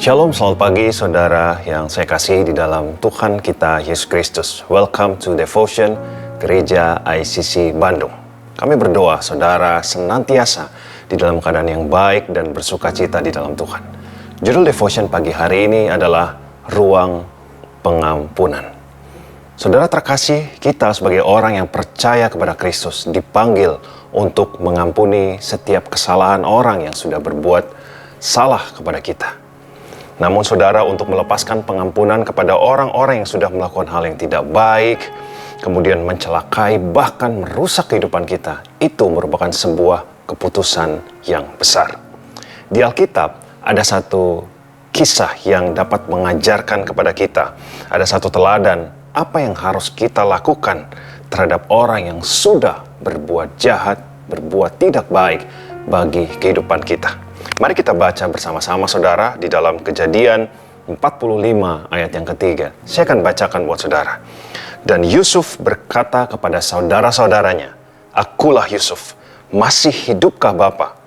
Shalom, selamat pagi saudara yang saya kasihi di dalam Tuhan kita Yesus Kristus. Welcome to Devotion Gereja ICC Bandung. Kami berdoa saudara senantiasa di dalam keadaan yang baik dan bersukacita di dalam Tuhan. Judul Devotion pagi hari ini adalah Ruang Pengampunan. Saudara terkasih, kita sebagai orang yang percaya kepada Kristus dipanggil untuk mengampuni setiap kesalahan orang yang sudah berbuat salah kepada kita. Namun saudara, untuk melepaskan pengampunan kepada orang-orang yang sudah melakukan hal yang tidak baik, kemudian mencelakai bahkan merusak kehidupan kita, itu merupakan sebuah keputusan yang besar. Di Alkitab ada satu kisah yang dapat mengajarkan kepada kita, ada satu teladan apa yang harus kita lakukan terhadap orang yang sudah berbuat jahat, berbuat tidak baik bagi kehidupan kita. Mari kita baca bersama-sama saudara di dalam Kejadian 45 ayat yang ketiga. Saya akan bacakan buat saudara. Dan Yusuf berkata kepada saudara-saudaranya, "Akulah Yusuf, masih hidupkah Bapa?"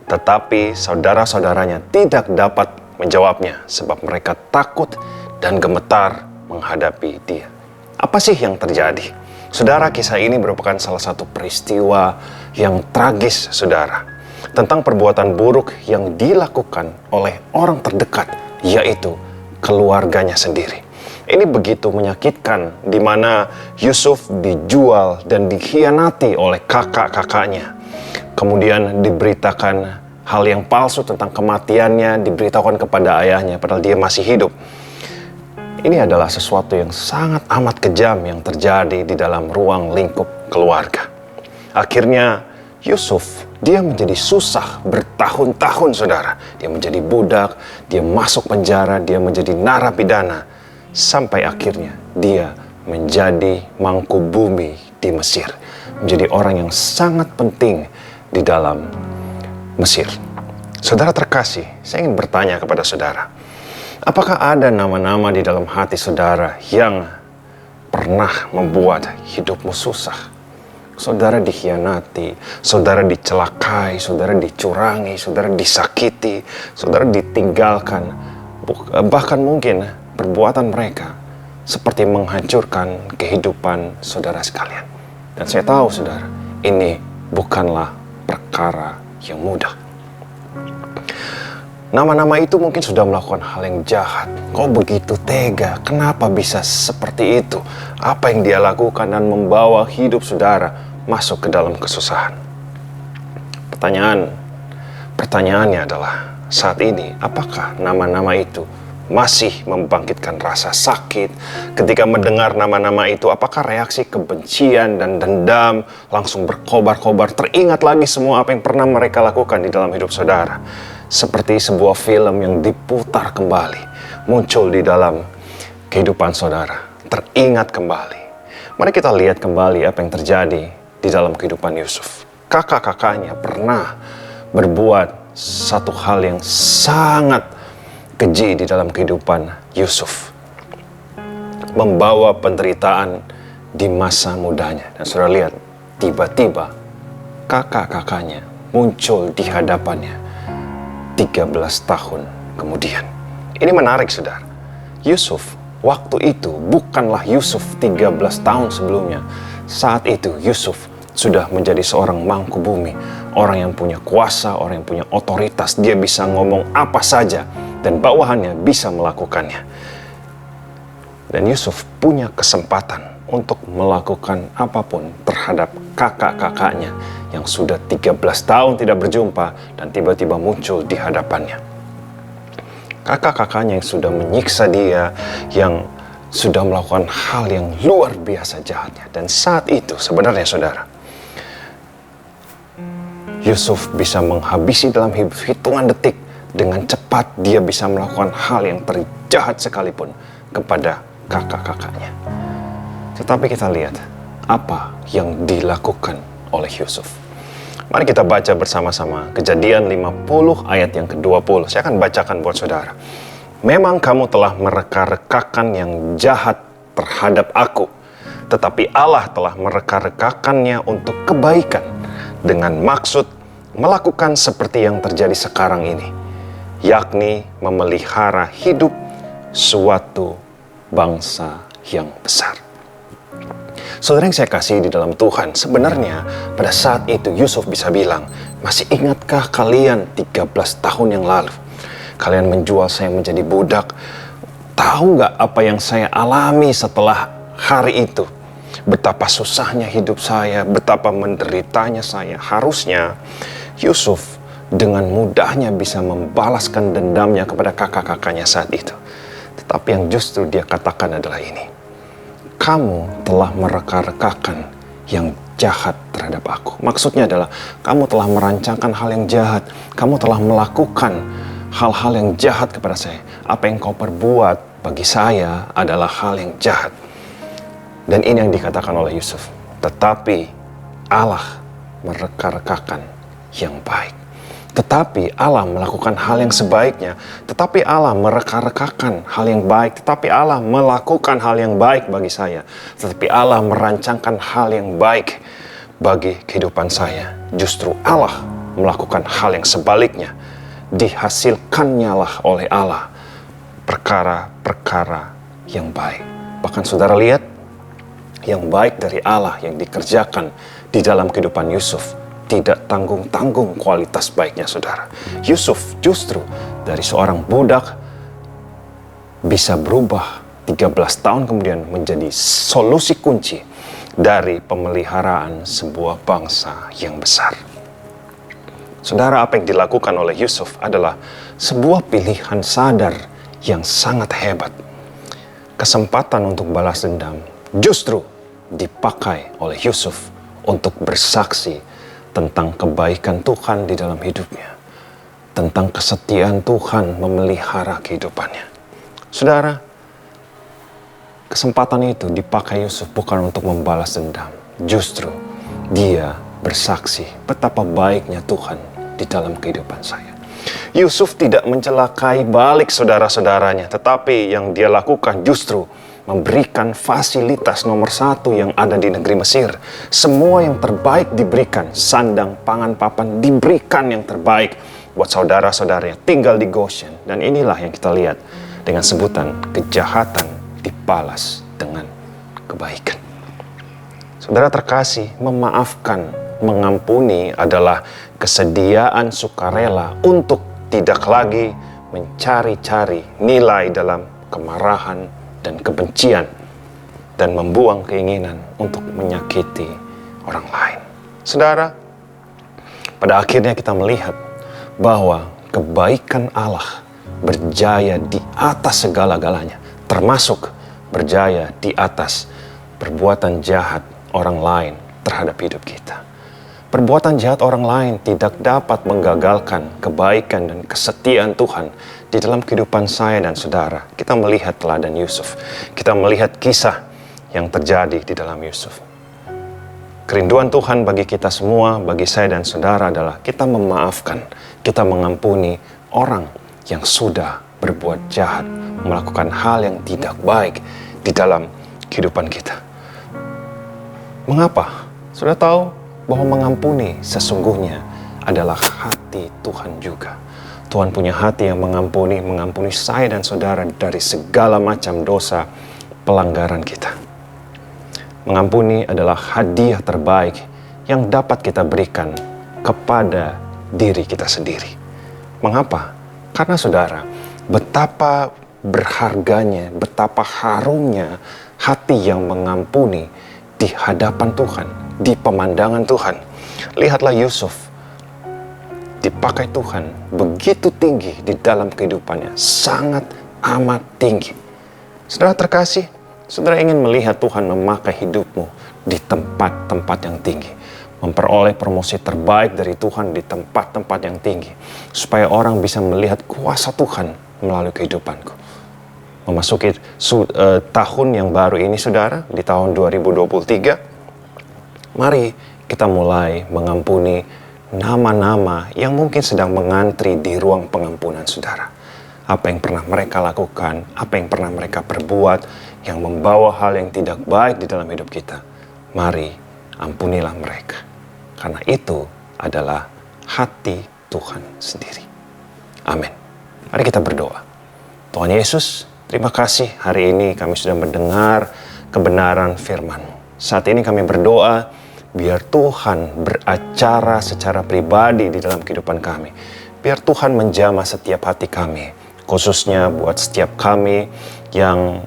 Tetapi saudara-saudaranya tidak dapat menjawabnya sebab mereka takut dan gemetar menghadapi dia. Apa sih yang terjadi? Saudara, kisah ini merupakan salah satu peristiwa yang tragis saudara, tentang perbuatan buruk yang dilakukan oleh orang terdekat, yaitu keluarganya sendiri. Ini begitu menyakitkan, di mana Yusuf dijual dan dikhianati oleh kakak-kakaknya. Kemudian diberitakan hal yang palsu tentang kematiannya, diberitakan kepada ayahnya padahal dia masih hidup. Ini adalah sesuatu yang sangat amat kejam yang terjadi di dalam ruang lingkup keluarga. Akhirnya Yusuf, dia menjadi susah bertahun-tahun saudara. Dia menjadi budak, dia masuk penjara, dia menjadi narapidana. Sampai akhirnya dia menjadi mangku bumi di Mesir. Menjadi orang yang sangat penting di dalam Mesir. Saudara terkasih, saya ingin bertanya kepada saudara. Apakah ada nama-nama di dalam hati saudara yang pernah membuat hidupmu susah? Saudara dikhianati, saudara dicelakai, saudara dicurangi, saudara disakiti, saudara ditinggalkan. Bahkan mungkin perbuatan mereka seperti menghancurkan kehidupan saudara sekalian. Dan saya tahu saudara, ini bukanlah perkara yang mudah. Nama-nama itu mungkin sudah melakukan hal yang jahat. Kok begitu tega? Kenapa bisa seperti itu? Apa yang dia lakukan dan membawa hidup saudara masuk ke dalam kesusahan? Pertanyaannya adalah, saat ini apakah nama-nama itu masih membangkitkan rasa sakit? Ketika mendengar nama-nama itu, apakah reaksi kebencian dan dendam langsung berkobar-kobar? Teringat lagi semua apa yang pernah mereka lakukan di dalam hidup saudara. Seperti sebuah film yang diputar kembali, muncul di dalam kehidupan saudara, teringat kembali. Mari kita lihat kembali apa yang terjadi di dalam kehidupan Yusuf. Kakak-kakaknya pernah berbuat satu hal yang sangat keji di dalam kehidupan Yusuf, membawa penderitaan di masa mudanya. Dan saudara lihat, tiba-tiba kakak-kakaknya muncul di hadapannya 13 tahun kemudian. Ini menarik saudara. Yusuf waktu itu bukanlah Yusuf 13 tahun sebelumnya. Saat itu Yusuf sudah menjadi seorang mangku bumi, orang yang punya kuasa, orang yang punya otoritas. Dia bisa ngomong apa saja dan bawahannya bisa melakukannya. Dan Yusuf punya kesempatan untuk melakukan apapun terhadap kakak-kakaknya yang sudah 13 tahun tidak berjumpa dan tiba-tiba muncul di hadapannya. Kakak-kakaknya yang sudah menyiksa dia, yang sudah melakukan hal yang luar biasa jahatnya. Dan saat itu sebenarnya saudara, Yusuf bisa menghabisi dalam hitungan detik. Dengan cepat dia bisa melakukan hal yang terjahat sekalipun kepada kakak-kakaknya. Tetapi kita lihat apa yang dilakukan oleh Yusuf. Mari kita baca bersama-sama Kejadian 50 ayat yang ke-20. Saya akan bacakan buat saudara. Memang kamu telah mereka-rekakan yang jahat terhadap aku, tetapi Allah telah mereka-rekakannya untuk kebaikan dengan maksud melakukan seperti yang terjadi sekarang ini, yakni memelihara hidup suatu bangsa yang besar. Saudara yang saya kasih di dalam Tuhan, sebenarnya pada saat itu Yusuf bisa bilang, masih ingatkah kalian 13 tahun yang lalu? Kalian menjual saya menjadi budak. Tahu nggak apa yang saya alami setelah hari itu? Betapa susahnya hidup saya, betapa menderitanya saya. Harusnya Yusuf dengan mudahnya bisa membalaskan dendamnya kepada kakak-kakaknya saat itu. Tetapi yang justru dia katakan adalah ini. Kamu telah mereka-rekakan yang jahat terhadap aku. Maksudnya adalah kamu telah merancangkan hal yang jahat. Kamu telah melakukan hal-hal yang jahat kepada saya. Apa yang kau perbuat bagi saya adalah hal yang jahat. Dan ini yang dikatakan oleh Yusuf. Tetapi Allah mereka-rekakan yang baik. Tetapi Allah melakukan hal yang sebaiknya. Tetapi Allah mereka-rekakan hal yang baik. Tetapi Allah melakukan hal yang baik bagi saya. Tetapi Allah merancangkan hal yang baik bagi kehidupan saya. Justru Allah melakukan hal yang sebaliknya. Dihasilkannya lah oleh Allah perkara-perkara yang baik. Bahkan saudara lihat, yang baik dari Allah yang dikerjakan di dalam kehidupan Yusuf tidak tanggung-tanggung kualitas baiknya saudara. Yusuf justru dari seorang budak bisa berubah 13 tahun kemudian menjadi solusi kunci dari pemeliharaan sebuah bangsa yang besar. Saudara, apa yang dilakukan oleh Yusuf adalah sebuah pilihan sadar yang sangat hebat. Kesempatan untuk balas dendam justru dipakai oleh Yusuf untuk bersaksi tentang kebaikan Tuhan di dalam hidupnya. Tentang kesetiaan Tuhan memelihara kehidupannya. Saudara, kesempatan itu dipakai Yusuf bukan untuk membalas dendam. Justru dia bersaksi betapa baiknya Tuhan di dalam kehidupan saya. Yusuf tidak mencelakai balik saudara-saudaranya, tetapi yang dia lakukan justru memberikan fasilitas nomor 1 yang ada di negeri Mesir. Semua yang terbaik diberikan, sandang, pangan, papan, diberikan yang terbaik buat saudara-saudara yang tinggal di Goshen. Dan inilah yang kita lihat dengan sebutan kejahatan dibalas dengan kebaikan. Saudara terkasih, memaafkan, mengampuni adalah kesediaan sukarela untuk tidak lagi mencari-cari nilai dalam kemarahan dan kebencian dan membuang keinginan untuk menyakiti orang lain. Saudara, pada akhirnya kita melihat bahwa kebaikan Allah berjaya di atas segala-galanya, termasuk berjaya di atas perbuatan jahat orang lain terhadap hidup kita. Perbuatan jahat orang lain tidak dapat menggagalkan kebaikan dan kesetiaan Tuhan di dalam kehidupan saya dan saudara. Kita melihat teladan Yusuf. Kita melihat kisah yang terjadi di dalam Yusuf. Kerinduan Tuhan bagi kita semua, bagi saya dan saudara adalah kita memaafkan, kita mengampuni orang yang sudah berbuat jahat, melakukan hal yang tidak baik di dalam kehidupan kita. Mengapa? Sudah tahu bahwa mengampuni sesungguhnya adalah hati Tuhan juga. Tuhan punya hati yang mengampuni saya dan saudara dari segala macam dosa pelanggaran kita. Mengampuni adalah hadiah terbaik yang dapat kita berikan kepada diri kita sendiri. Mengapa? Karena saudara, betapa berharganya, betapa harumnya hati yang mengampuni di hadapan Tuhan, di pemandangan Tuhan. Lihatlah Yusuf, dipakai Tuhan begitu tinggi di dalam kehidupannya, sangat amat tinggi. Saudara terkasih, saudara ingin melihat Tuhan memakai hidupmu di tempat-tempat yang tinggi, memperoleh promosi terbaik dari Tuhan di tempat-tempat yang tinggi, supaya orang bisa melihat kuasa Tuhan melalui kehidupanku. Memasuki tahun yang baru ini saudara, di tahun 2023, mari kita mulai mengampuni nama-nama yang mungkin sedang mengantri di ruang pengampunan saudara. Apa yang pernah mereka lakukan, apa yang pernah mereka perbuat, yang membawa hal yang tidak baik di dalam hidup kita. Mari ampunilah mereka. Karena itu adalah hati Tuhan sendiri. Amin. Mari kita berdoa. Tuhan Yesus, terima kasih hari ini kami sudah mendengar kebenaran firman-Mu. Saat ini kami berdoa, biar Tuhan beracara secara pribadi di dalam kehidupan kami. Biar Tuhan menjamah setiap hati kami, khususnya buat setiap kami yang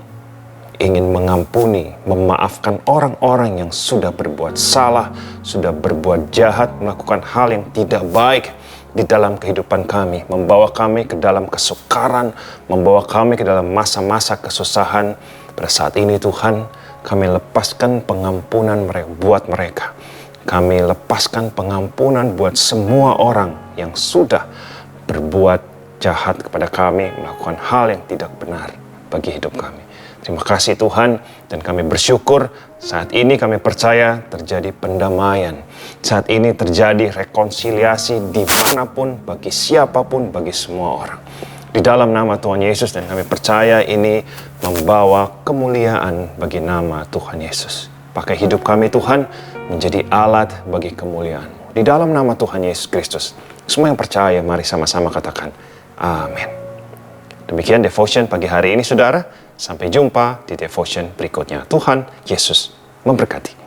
ingin mengampuni, memaafkan orang-orang yang sudah berbuat salah, sudah berbuat jahat, melakukan hal yang tidak baik di dalam kehidupan kami, membawa kami ke dalam kesukaran, membawa kami ke dalam masa-masa kesusahan. Pada saat ini Tuhan, kami lepaskan pengampunan buat mereka. Kami lepaskan pengampunan buat semua orang yang sudah berbuat jahat kepada kami, melakukan hal yang tidak benar bagi hidup kami. Terima kasih Tuhan, dan kami bersyukur saat ini kami percaya terjadi pendamaian. Saat ini terjadi rekonsiliasi dimanapun, bagi siapapun, bagi semua orang. Di dalam nama Tuhan Yesus, dan kami percaya ini membawa kemuliaan bagi nama Tuhan Yesus. Pakai hidup kami Tuhan menjadi alat bagi kemuliaan-Mu. Di dalam nama Tuhan Yesus Kristus, semua yang percaya mari sama-sama katakan amin. Demikian devotion pagi hari ini saudara. Sampai jumpa di devotion berikutnya. Tuhan Yesus memberkati.